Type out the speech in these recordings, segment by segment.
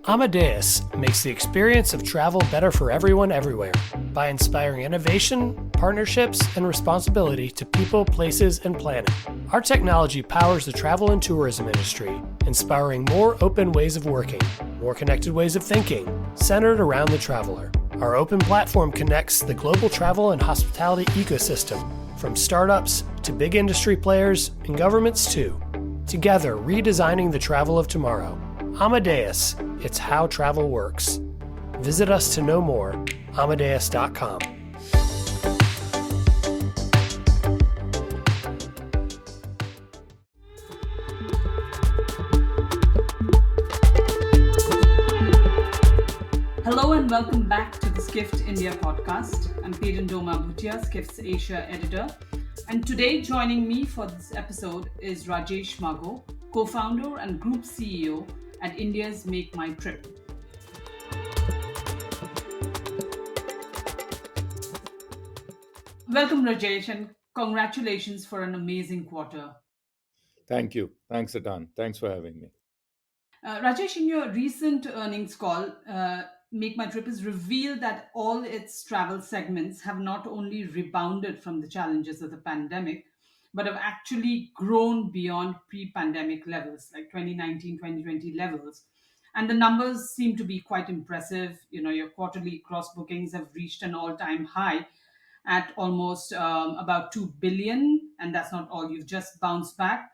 Amadeus makes the experience of travel better for everyone everywhere by inspiring innovation, partnerships, and responsibility to people, places, and planet. Our technology powers the travel and tourism industry, inspiring more open ways of working, more connected ways of thinking, centered around the traveler. Our open platform connects the global travel and hospitality ecosystem, from startups to big industry players and governments too. Together, redesigning the travel of tomorrow. Amadeus, it's how travel works. Visit us to know more, amadeus.com. Hello and welcome back to the Skift India podcast. I'm Peyton Doma Bhutia, Skift's Asia editor. And today joining me for this episode is Rajesh Magow, co-founder and group CEO at India's MakeMyTrip. Welcome, Rajesh, and congratulations for an amazing quarter. Thank you. Thanks a ton. Thanks for having me. Rajesh, in your recent earnings call, Make My Trip has revealed that all its travel segments have not only rebounded from the challenges of the pandemic, but have actually grown beyond pre pandemic levels, like 2019, 2020 levels. And the numbers seem to be quite impressive. You know, your quarterly cross bookings have reached an all time high at almost about 2 billion. And that's not all, you've just bounced back,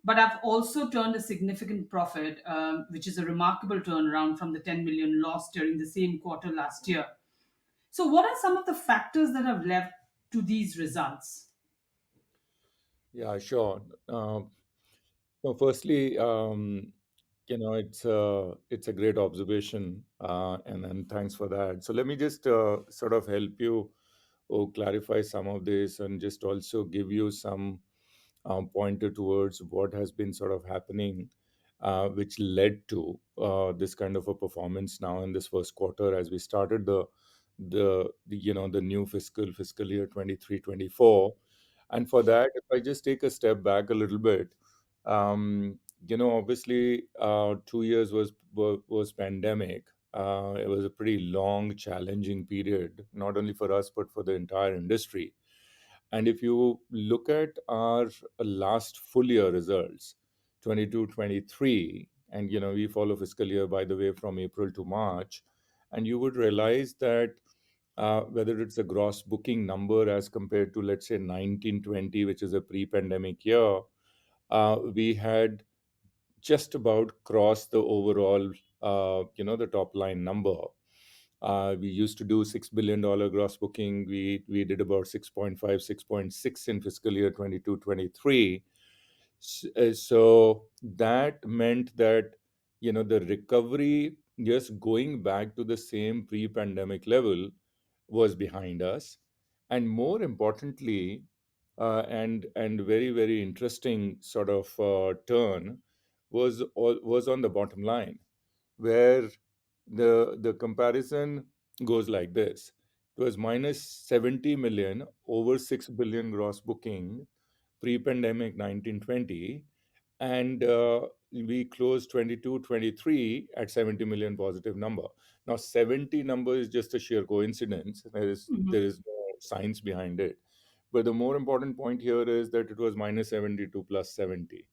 but I've also turned a significant profit, which is a remarkable turnaround from the 10 million loss during the same quarter last year. So, what are some of the factors that have led to these results? Yeah, sure. Firstly, it's a great observation, and thanks for that. So let me just sort of help you clarify some of this, and just also give you some pointer towards what has been sort of happening, which led to this kind of a performance now in this first quarter as we started the new fiscal year 23-24. And for that, if I just take a step back a little bit, obviously, 2 years was pandemic. It was a pretty long, challenging period, not only for us but for the entire industry. And if you look at our last full year results, 22-23, and we follow fiscal year, by the way, from April to March, and you would realize that whether it's a gross booking number as compared to, let's say, 1920, which is a pre-pandemic year, we had just about crossed the overall, the top line number. We used to do $6 billion gross booking. We did about 6.5, 6.6 in fiscal year 22-23. So that meant that the recovery, just going back to the same pre-pandemic level, was behind us. And more importantly, and very, very interesting sort of turn was on the bottom line, where the comparison goes like this. It was minus 70 million over 6 billion gross booking pre-pandemic 1920, and we closed 22-23 at 70 million positive number. Now 70 number is just a sheer coincidence. There is no science behind it. But the more important point here is that it was minus 72 plus 70.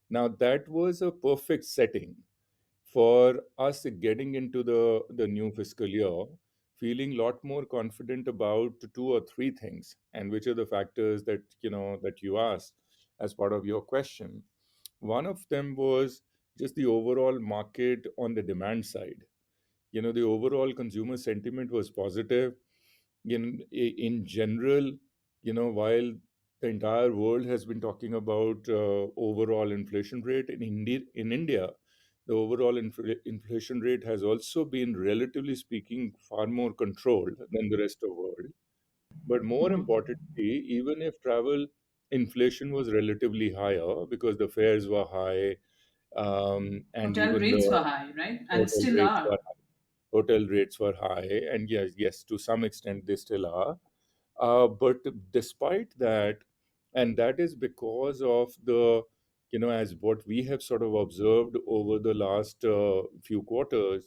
Now that was a perfect setting for us getting into the new fiscal year, feeling a lot more confident about two or three things, and which are the factors that you asked as part of your question. One of them was just the overall market on the demand side. The overall consumer sentiment was positive. In general, while the entire world has been talking about overall inflation rate in India, the overall inflation rate has also been, relatively speaking, far more controlled than the rest of the world. But more importantly, even if travel inflation was relatively higher because the fares were high, and Hotel even rates the were high, right? And hotel still rates are. were hotel rates were high, and yes, to some extent they still are. But despite that, and that is because of the as what we have sort of observed over the last few quarters,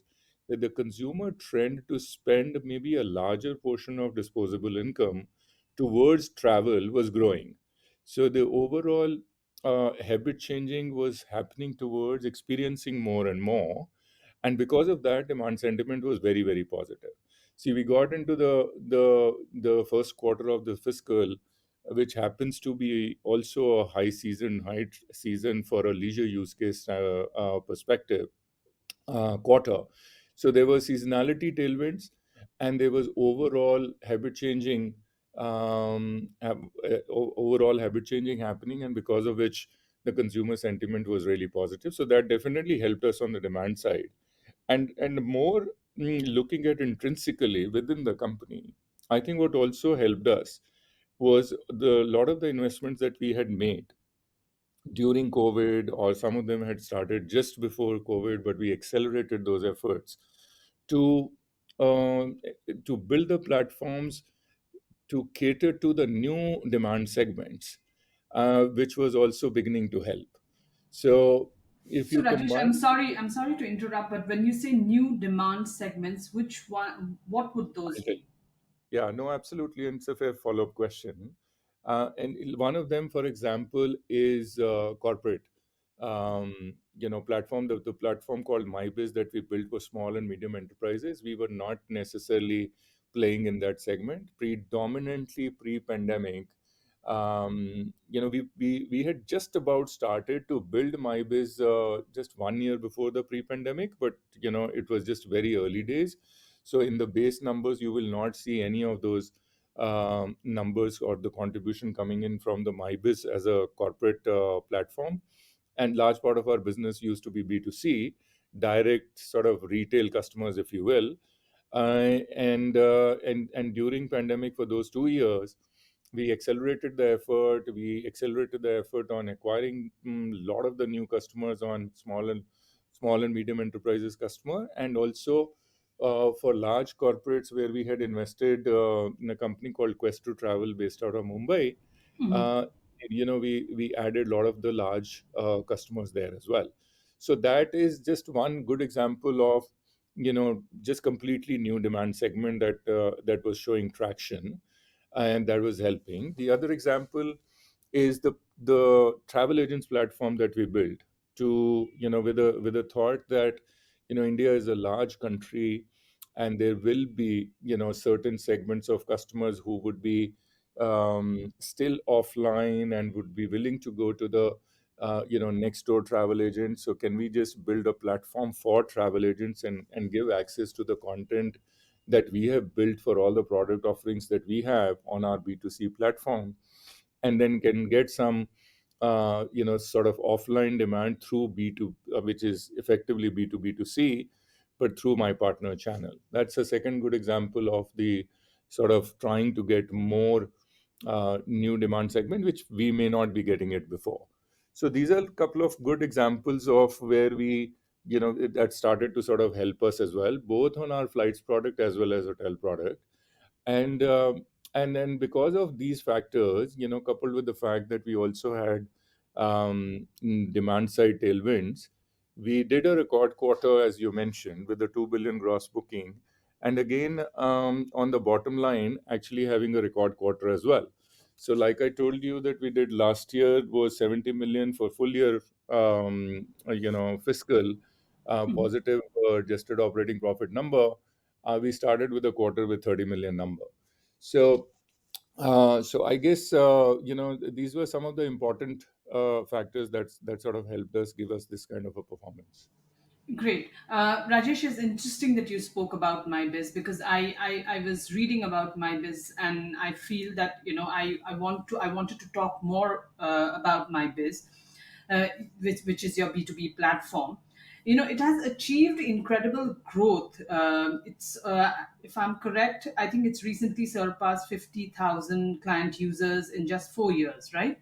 that the consumer trend to spend maybe a larger portion of disposable income towards travel was growing. So the overall habit changing was happening towards experiencing more and more, and because of that, demand sentiment was very, very positive. See, we got into the first quarter of the fiscal, which happens to be also a high season for a leisure use case perspective quarter. So there were seasonality tailwinds, and there was overall habit changing happening, and because of which the consumer sentiment was really positive. So that definitely helped us on the demand side, and more looking at intrinsically within the company. I think what also helped us was the lot of the investments that we had made during COVID, or some of them had started just before COVID, but we accelerated those efforts to um, to build the platforms to cater to the new demand segments, which was also beginning to help. So if So you Rajesh, combine, I'm sorry to interrupt, but when you say new demand segments, which one, what would those I'll tell you. be? Yeah, no, absolutely, and it's a fair follow-up question. And one of them, for example, is corporate. Platform. The platform called MyBiz that we built for small and medium enterprises. We were not necessarily playing in that segment. Predominantly pre-pandemic, we had just about started to build MyBiz just 1 year before the pre-pandemic, but it was just very early days. So in the base numbers, you will not see any of those numbers or the contribution coming in from the MyBiz as a corporate platform. And large part of our business used to be B2C, direct sort of retail customers, if you will. And during pandemic for those 2 years, we accelerated the effort. We accelerated the effort on acquiring a lot of the new customers on small and medium enterprises customer, and also for large corporates where we had invested in a company called Quest to Travel based out of Mumbai. Mhm. Uh, we added a lot of the large customers there as well. So that is just one good example of just completely new demand segment that was showing traction, and that was helping. The other example is the travel agents platform that we built to with a thought that India is a large country, and there will be certain segments of customers who would be still offline and would be willing to go to the next door travel agent. So can we just build a platform for travel agents and give access to the content that we have built for all the product offerings that we have on our B2C platform, and then can get some sort of offline demand through B2, which is effectively B2B2C, but through my partner channel. That's a second good example of the sort of trying to get more new demand segment, which we may not be getting it before. So these are a couple of good examples of where that started to sort of help us as well, both on our flights product as well as hotel product. And um, and then because of these factors, coupled with the fact that we also had demand side tailwinds, we did a record quarter, as you mentioned, with the 2 billion gross booking, and again, on the bottom line, actually having a record quarter as well. So like I told you that we did last year was 70 million for full year, fiscal Mhm. positive adjusted operating profit number. We started with a quarter with 30 million number. So, so I guess these were some of the important factors that sort of helped us give us this kind of a performance. Great. Rajesh, it's interesting that you spoke about MyBiz because I was reading about MyBiz and I feel that, I wanted to talk more about MyBiz, which is your B2B platform. It has achieved incredible growth. If I'm correct, I think it's recently surpassed 50,000 client users in just 4 years, right?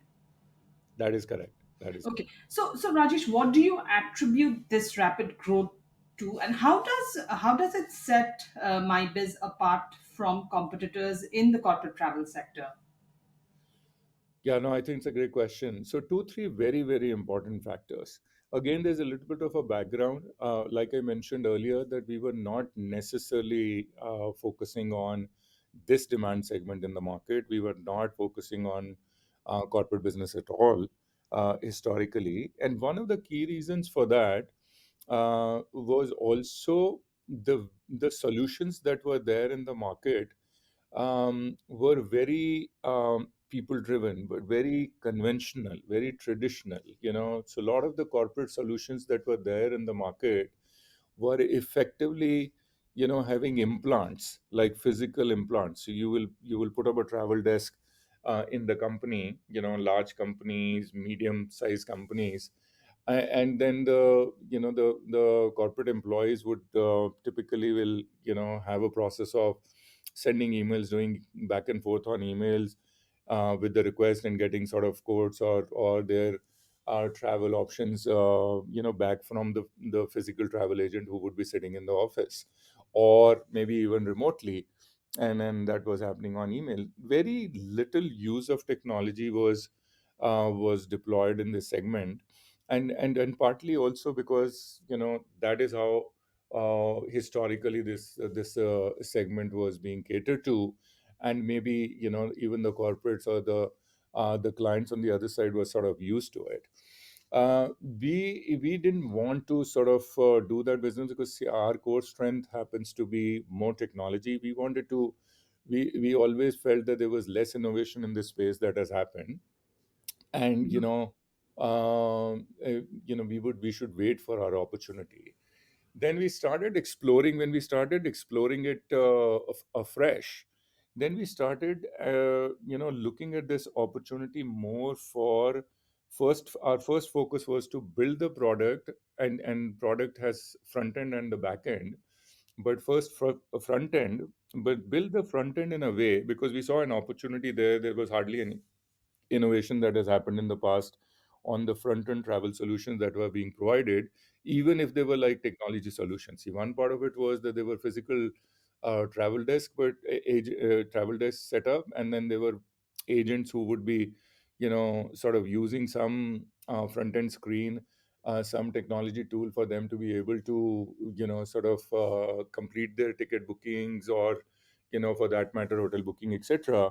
That is correct. That is Okay. correct. So Rajesh, what do you attribute this rapid growth to, and how does it set MyBiz, apart from competitors in the corporate travel sector? Yeah, no, I think it's a great question. So, two, three very, very important factors. Again, there's a little bit of a background. Like I mentioned earlier, that we were not necessarily focusing on this demand segment in the market. We were not focusing on corporate business at all historically. And one of the key reasons for that was also the solutions that were there in the market were very people driven, but very conventional, very traditional. So a lot of the corporate solutions that were there in the market were effectively, having implants, like physical implants. So you will put up a travel desk in the company, large companies, medium sized companies, and then the corporate employees would typically will have a process of sending emails, doing back and forth on emails with the request, and getting sort of quotes or their travel options back from the physical travel agent who would be sitting in the office, or maybe even remotely. And then that was happening on email. Very little use of technology was deployed in this segment. And partly also because that is how historically this segment was being catered to. And maybe even the corporates or the clients on the other side were sort of used to it. We didn't want to sort of do that business because, see, our core strength happens to be more technology. We always felt that there was less innovation in this space that has happened. And we should wait for our opportunity. Then we started exploring. When we started exploring it afresh, then we started looking at this opportunity more. For first Our first focus was to build the product, and product has front end and the back end. But first, front end, but build the front end in a way, because we saw an opportunity there. There was hardly any innovation that has happened in the past on the front end travel solutions that were being provided, even if they were like technology solutions. See, one part of it was that they were physical travel desk, but travel desk setup, and then there were agents who would be, sort of using some front end screen, some technology tool for them to be able to, sort of complete their ticket bookings, or, for that matter, hotel booking, etc.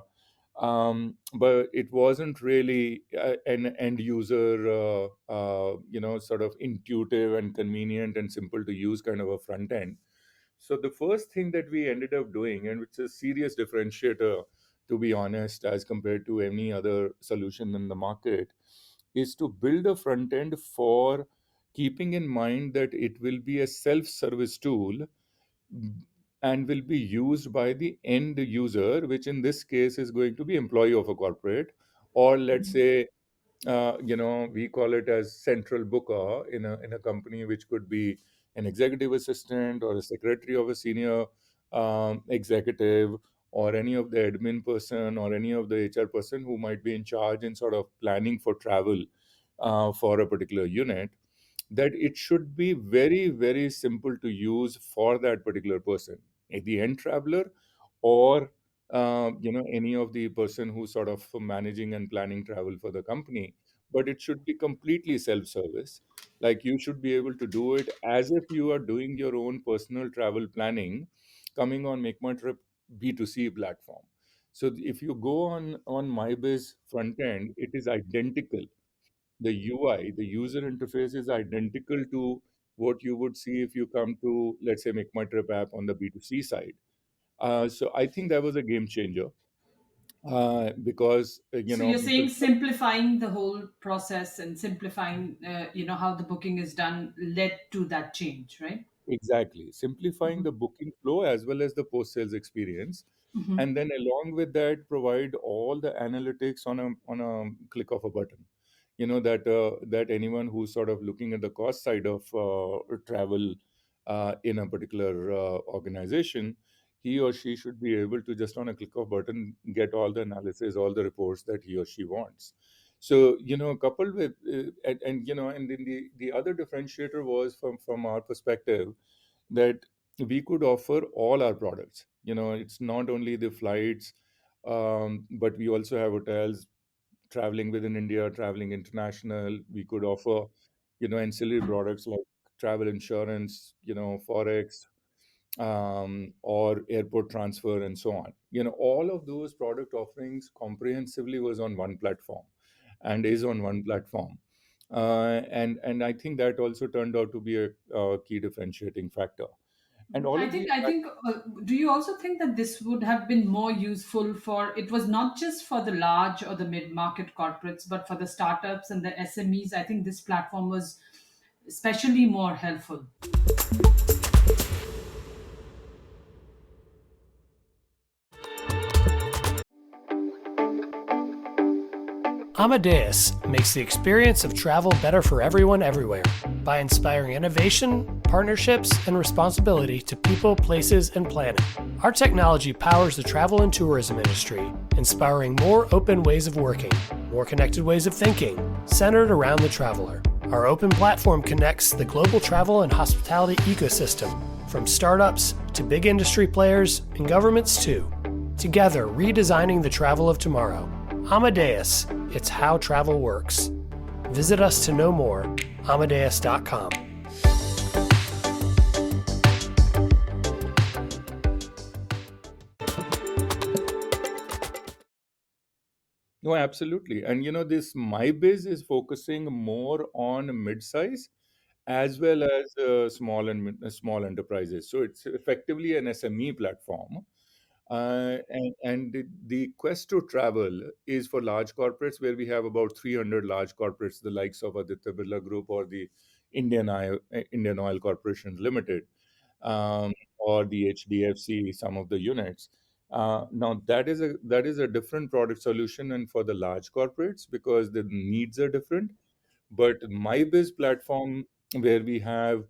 But it wasn't really an end user, sort of intuitive and convenient and simple to use kind of a front end. So the first thing that we ended up doing, and which is a serious differentiator, to be honest, as compared to any other solution in the market, is to build a front end for keeping in mind that it will be a self-service tool and will be used by the end user, which in this case is going to be employee of a corporate, or let's say, we call it as central booker in a company, which could be an executive assistant or a secretary of a senior executive, or any of the admin person or any of the HR person who might be in charge in sort of planning for travel for a particular unit. That it should be very, very simple to use for that particular person, the end traveler, or any of the person who's sort of managing and planning travel for the company. But it should be completely self-service. Like, you should be able to do it as if you are doing your own personal travel planning, coming on Make My Trip B2C platform. So if you go on MyBiz front end, it is identical. The UI, the user interface, is identical to what you would see if you come to, let's say, Make My Trip app on the B2C side. So I think that was a game changer, because So you're people. saying simplifying the whole process and simplifying, how the booking is done led to that change, right? Exactly. Simplifying the booking flow as well as the post sales experience. Mm-hmm. And then along with that, provide all the analytics on a click of a button. That anyone who's sort of looking at the cost side of travel in a particular organization, he or she should be able to, just on a click of button, get all the analysis, all the reports that he or she wants. So, coupled with and then the other differentiator was, from our perspective, that we could offer all our products. It's not only the flights, but we also have hotels, traveling within India, traveling international. We could offer, ancillary products like travel insurance, forex, or airport transfer, and so on. All of those product offerings comprehensively was on one platform, and is on one platform. And I think that also turned out to be a key differentiating factor. And all I of think, these I fac- think, do you also think that this would have been more useful for, it was not just for the large or the mid market corporates, but for the startups and the SMEs? I think this platform was especially more helpful. Amadeus makes the experience of travel better for everyone everywhere by inspiring innovation, partnerships, and responsibility to people, places, and planet. Our technology powers the travel and tourism industry, inspiring more open ways of working, more connected ways of thinking, centered around the traveler. Our open platform connects the global travel and hospitality ecosystem, from startups to big industry players and governments too. Together, redesigning the travel of tomorrow. Amadeus, it's how travel works. Visit us to know more, amadeus.com. No, absolutely. And this MyBiz is focusing more on mid-size as well as small enterprises. So it's effectively an SME platform. And the quest to travel is for large corporates, where we have about 300 large corporates, the likes of Aditya Birla Group or the Indian Oil Corporation Limited, or the HDFC, some of the units. Now that is a different product solution, and for the large corporates, because the needs are different. But MyBiz platform, where we have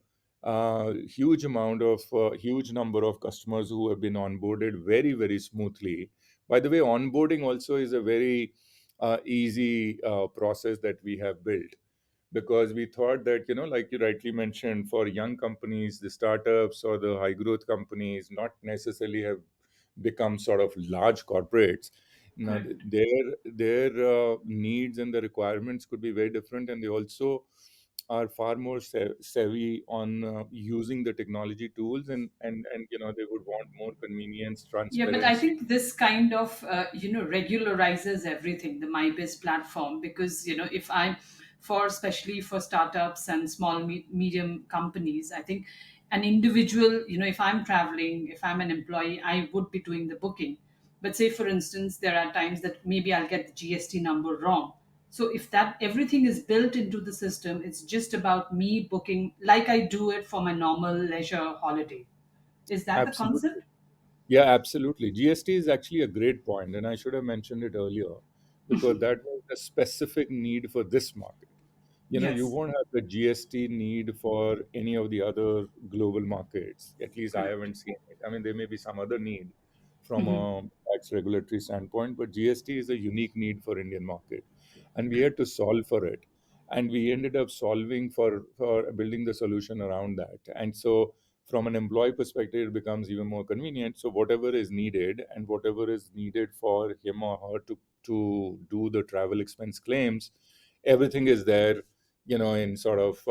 huge number of customers who have been onboarded very, very smoothly. By the way, onboarding also is a very easy process that we have built, because we thought that, like you rightly mentioned, for young companies, the startups or the high growth companies, not necessarily have become sort of large corporates. Now, Correct. their needs and the requirements could be very different, and they also are far more savvy on using the technology tools, and they would want more convenience, Yeah, but I transparency. think this kind of regularizes everything, the MyBiz platform, because if I'm for, especially for startups and small medium companies, I think an individual, if I'm traveling, if I'm an employee, I would be doing the booking. But say for instance, there are times that maybe I'll get the GST number wrong. So if that everything is built into the system, it's just about me booking like I do it for my normal leisure holiday. Is that the Absolutely. concept? Yeah, absolutely. GST is actually a great point, and I should have mentioned it earlier, because that was a specific need for this market. You Yes. won't have the GST need for any of the other global markets. At least I Correct. haven't seen it. I mean, there may be some other need from Mhm. a tax regulatory standpoint, but GST is a unique need for Indian market, and we had to solve for it. And we ended up solving for building the solution around that. And so, from an employee perspective, it becomes even more convenient. So whatever is needed, and whatever is needed for him or her to do the travel expense claims, everything is there, in sort of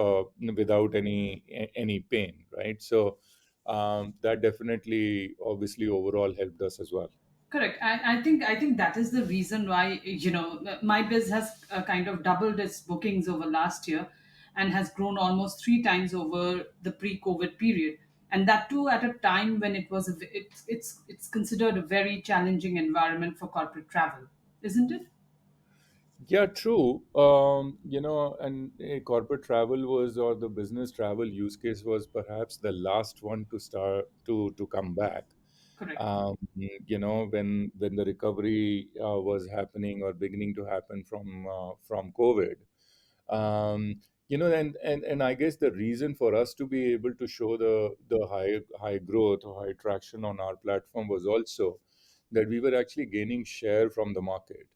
without any pain, right? So that definitely, obviously, overall helped us as well. Correct. I think that is the reason why MyBiz has kind of doubled its bookings over last year, and has grown almost three times over the pre-COVID period, and that too at a time when it was it's considered a very challenging environment for corporate travel, isn't it? Yeah, true. And corporate travel was, or the business travel use case was perhaps the last one to start to come back. Correct. When the recovery was happening or beginning to happen from COVID. And I guess the reason for us to be able to show the high growth or high traction on our platform was also that we were actually gaining share from the market.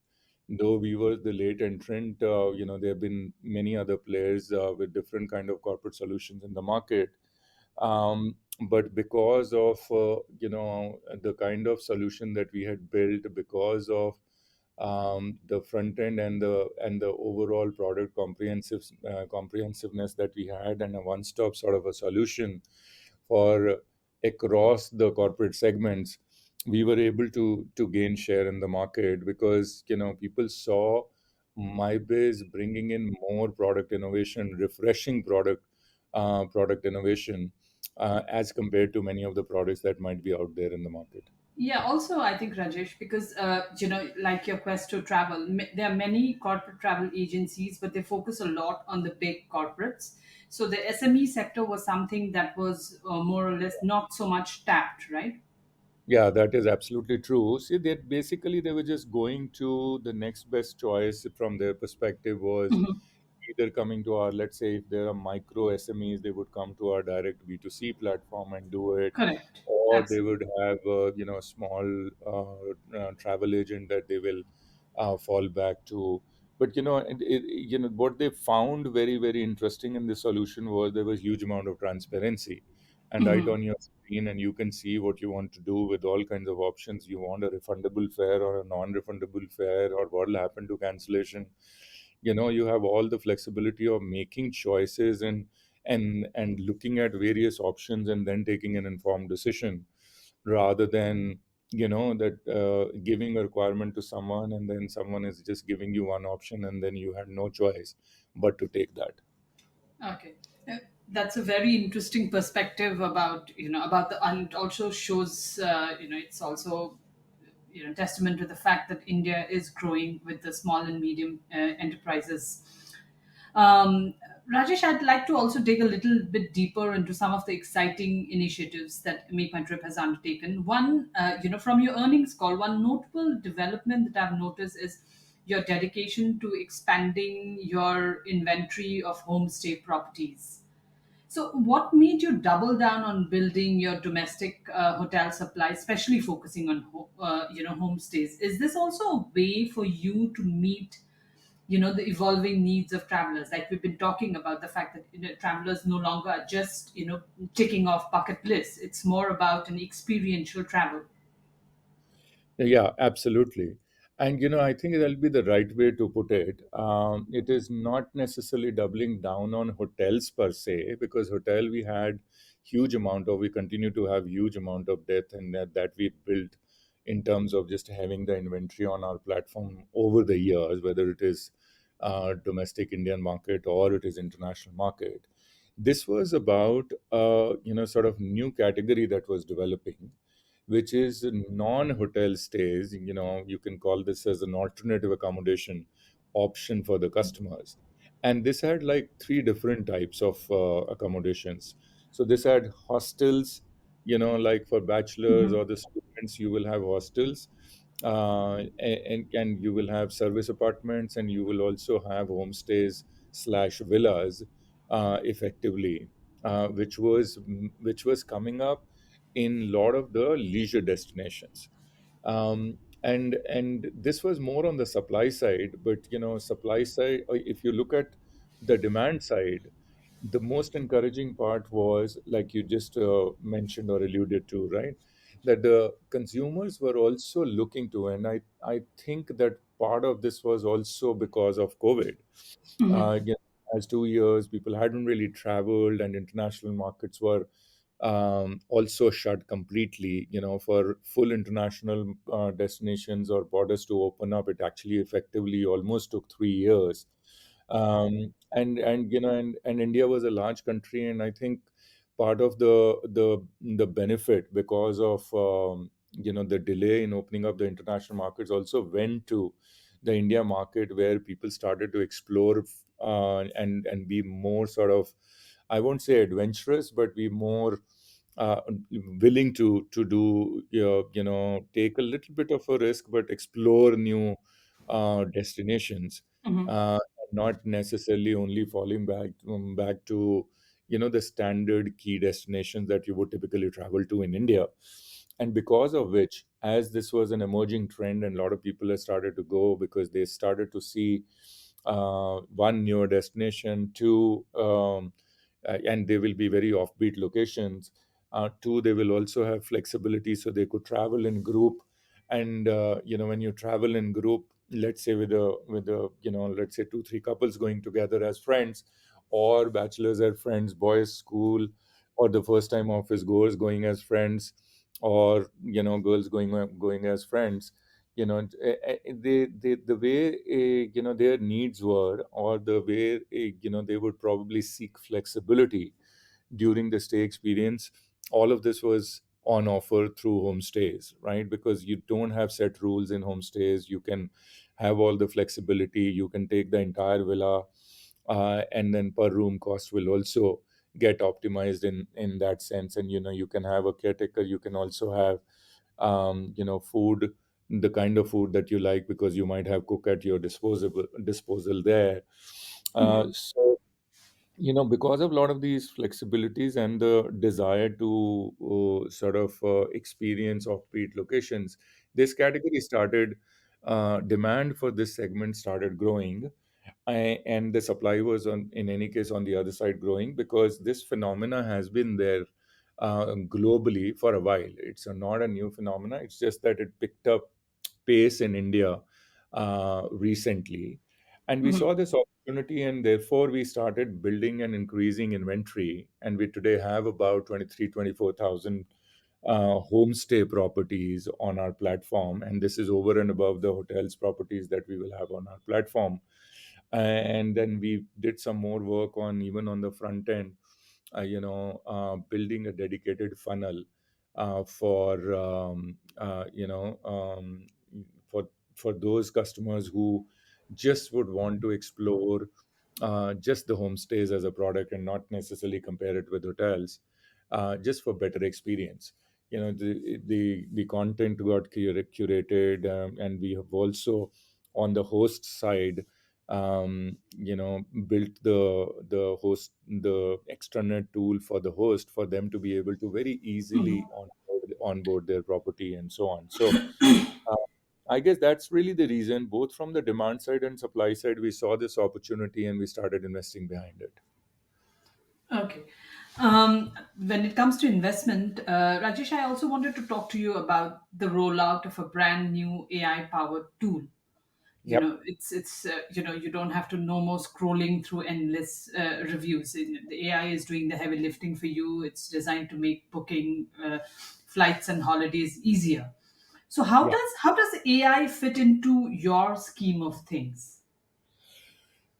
Though we were the late entrant, there have been many other players with different kind of corporate solutions in the market. But because of the kind of solution that we had built, because of the front end and the overall product comprehensiveness that we had, and a one stop sort of a solution for across the corporate segments, we were able to gain share in the market, because people saw MyBiz bringing in more product innovation, refreshing product innovation, as compared to many of the products that might be out there in the market. Yeah, also I think Rajesh, because like your quest to travel, there are many corporate travel agencies, but they focus a lot on the big corporates. So the SME sector was something that was more or less not so much tapped, right? Yeah, that is absolutely true. See, that basically they were just going to the next best choice from their perspective was Hmm. either coming to our, let's say, if there are micro SMEs, they would come to our direct B2C platform and do it, Correct. or they Absolutely. would have a small travel agent that they will fall back to. But what they found very very interesting in the solution was there was huge amount of transparency, and right Hmm. on your screen, and you can see what you want to do with all kinds of options. You want a refundable fare or a non-refundable fare, or what will happen to cancellation. You have all the flexibility of making choices and looking at various options and then taking an informed decision, rather than that giving a requirement to someone and then someone is just giving you one option and then you had no choice but to take that. Okay. That's a very interesting perspective about, about the, and it also shows, it's also, testament to the fact that India is growing with the small and medium enterprises. Um, Rajesh, I'd like to also dig a little bit deeper into some of the exciting initiatives that Make My Trip has undertaken. One, from your earnings call, one notable development that I've noticed is your dedication to expanding your inventory of homestay properties. So, what made you double down on building your domestic hotel supply, especially focusing on homestays? Is this also a way for you to meet the evolving needs of travelers? Like we've been talking about the fact that travelers no longer are just ticking off bucket lists. It's more about an experiential travel. Yeah, absolutely. And I think that'll be the right way to put it. It is not necessarily doubling down on hotels per se, because hotel we had huge amount of, we continue to have huge amount of depth, and that we built in terms of just having the inventory on our platform over the years, whether it is domestic Indian market or it is international market. This was about sort of new category that was developing, which is non-hotel stays. You can call this as an alternative accommodation option for the customers. And this had like three different types of accommodations. So this had hostels, like for bachelors Hmm. or the students, you will have hostels, and you will have service apartments, and you will also have homestays slash villas, effectively, which was coming up in a lot of the leisure destinations. And this was more on the supply side, but supply side, if you look at the demand side, the most encouraging part was, like you just mentioned or alluded to, right, that the consumers were also looking to, and I think that part of this was also because of COVID. Again, as 2 years people hadn't really traveled, and international markets were also shut completely. For full international destinations or borders to open up, it actually effectively almost took 3 years. And India was a large country, and I think part of the benefit, because of the delay in opening up the international markets, also went to the India market, where people started to explore and be more sort of, I won't say adventurous, but be more uh, willing to do, take a little bit of a risk, but explore new destinations, Hmm. uh, not necessarily only falling back to the standard key destinations that you would typically travel to in India. And because of which, as this was an emerging trend, and a lot of people have started to go, because they started to see, one, newer destination, two, and they will be very offbeat locations. Two, they will also have flexibility, so they could travel in group. And when you travel in group, let's say with a let's say two three couples going together as friends, or bachelors as friends, boys school, or the first time office goers going as friends, or girls going as friends. The way their needs were, or the way they would probably seek flexibility during the stay experience. All of this was on offer through homestays, right? Because you don't have set rules in homestays. You can have all the flexibility. You can take the entire villa, and then per room cost will also get optimized in that sense. And you can have a caretaker. You can also have food, the kind of food that you like, because you might have cook at your disposal there. So because of a lot of these flexibilities and the desire to sort of experience offbeat locations, this category started, demand for this segment started growing. And the supply was, in any case, on the other side, growing, because this phenomena has been there globally for a while. It's not a new phenomena. It's just that it picked up pace in India recently. And we saw this opportunity, and therefore we started building and increasing inventory. And we today have about 23, 24,000 homestay properties on our platform. And this is over and above the hotels properties that we will have on our platform. And then we did some more work on, even on the front end, building a dedicated funnel for for for those customers who just would want to explore just the homestays as a product, and not necessarily compare it with hotels, just for better experience. The content got curated, and we have also, on the host side, built the extranet tool for the host, for them to be able to very easily onboard their property, and so on. So uh, I guess that's really the reason. Both from the demand side and supply side, we saw this opportunity and we started investing behind it. Okay. When it comes to investment, Rajesh, I also wanted to talk to you about the rollout of a brand new AI powered tool. Yep. You don't have to no more scrolling through endless reviews. The AI is doing the heavy lifting for you. It's designed to make booking flights and holidays easier. So Yeah. how does AI fit into your scheme of things?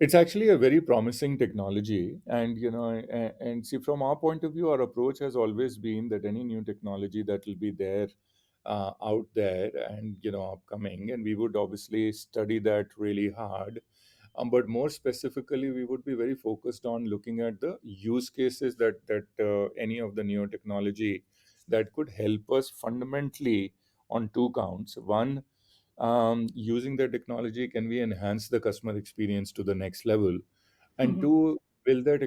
It's actually a very promising technology. And, and see, from our point of view, our approach has always been that any new technology that will be there, out there, and, upcoming, and we would obviously study that really hard. But more specifically, we would be very focused on looking at the use cases that any of the new technology that could help us fundamentally on two counts. One, using the technology, can we enhance the customer experience to the next level? And two, will the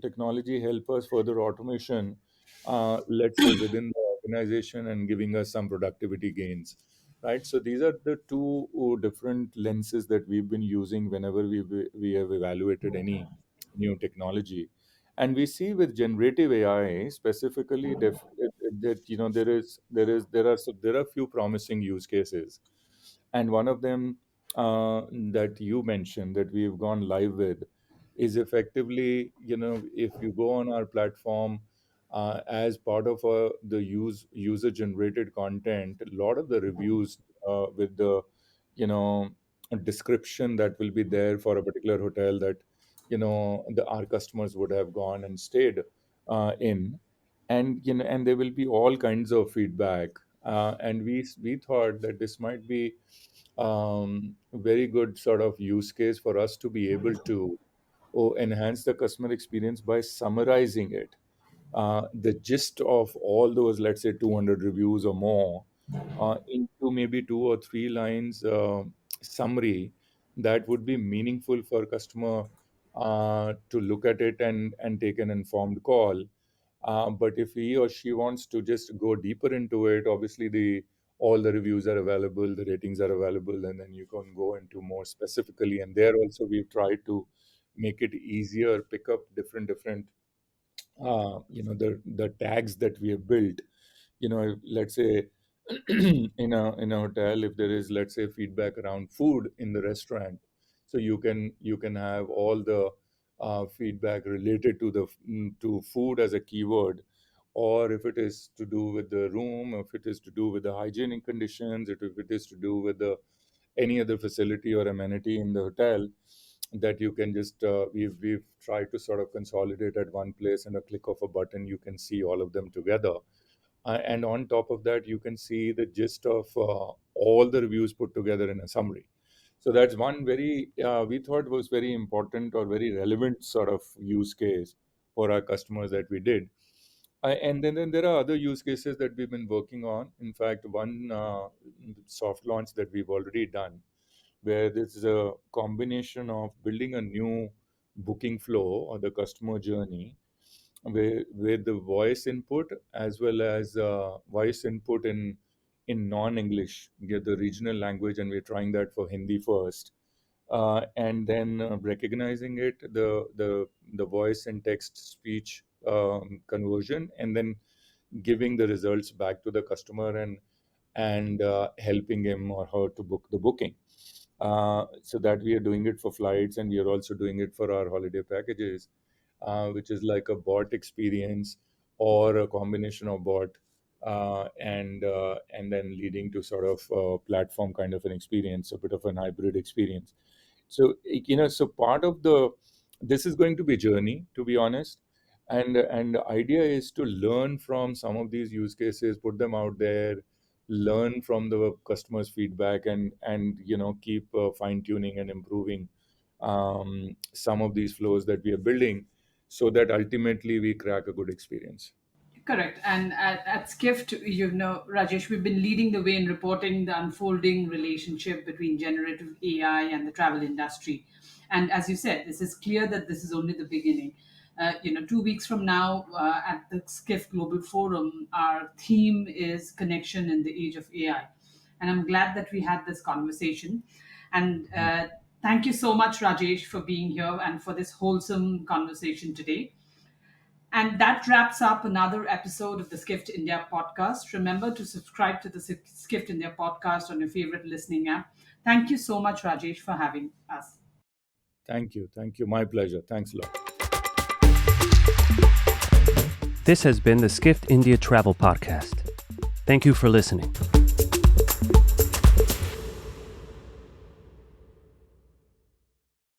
technology help us further automation, let's say within the organization, and giving us some productivity gains, right? So these are the two different lenses that we've been using whenever we have evaluated any new technology. And we see with generative AI specifically, that there are few promising use cases. And one of them, that you mentioned, that we've gone live with, is effectively, if you go on our platform, as part of the user generated content, a lot of the reviews, with the you know description that will be there for a particular hotel, that our customers would have gone and stayed in. And there will be all kinds of feedback. And we thought that this might be very good sort of use case for us to be able to enhance the customer experience by summarizing it, the gist of all those, let's say, 200 reviews or more, into maybe 2 or 3 lines summary that would be meaningful for customer to look at it and take an informed call. But if he or she wants to just go deeper into it, obviously the all the reviews are available, the ratings are available, and then you can go into more specifically. And there also we've tried to make it easier, pick up different the tags that we have built. Let's say in a hotel, if there is, let's say, feedback around food in the restaurant, so you can have all the feedback related to to food as a keyword, or if it is to do with the room, if it is to do with the hygienic conditions, if it is to do with the any other facility or amenity in the hotel, that you can just we've tried to sort of consolidate at one place, and a click of a button you can see all of them together. And on top of that, you can see the gist of all the reviews put together in a summary. So that's one very we thought was very important or very relevant sort of use case for our customers that we did. And then there are other use cases that we've been working on. In fact, one soft launch that we've already done, where this is a combination of building a new booking flow or the customer journey, with the voice input as well as voice input in non-English, get the regional language, and we're trying that for Hindi first, and then recognizing it, the voice and text speech conversion, and then giving the results back to the customer, and helping him or her to book the booking. So that we are doing it for flights, and we are also doing it for our holiday packages, which is like a bot experience or a combination of bot, and then leading to sort of platform kind of an experience, a bit of an hybrid experience. So so part of the this is going to be a journey, to be honest, and the idea is to learn from some of these use cases, put them out there, learn from the customers' feedback, and keep fine tuning and improving some of these flows that we are building, so that ultimately we crack a good experience. Correct. And at Skift, Rajesh, we've been leading the way in reporting the unfolding relationship between generative AI and the travel industry. And as you said, this is clear that this is only the beginning. 2 weeks from now, at the Skift Global Forum, our theme is connection in the age of AI. And I'm glad that we had this conversation. And thank you so much, Rajesh, for being here and for this wholesome conversation today. And that wraps up another episode of the Skift India podcast. Remember to subscribe to the Skift India podcast on your favorite listening app. Thank you so much, Rajesh, for having us. Thank you, my pleasure. Thanks a lot. This has been the Skift India Travel Podcast. Thank you for listening.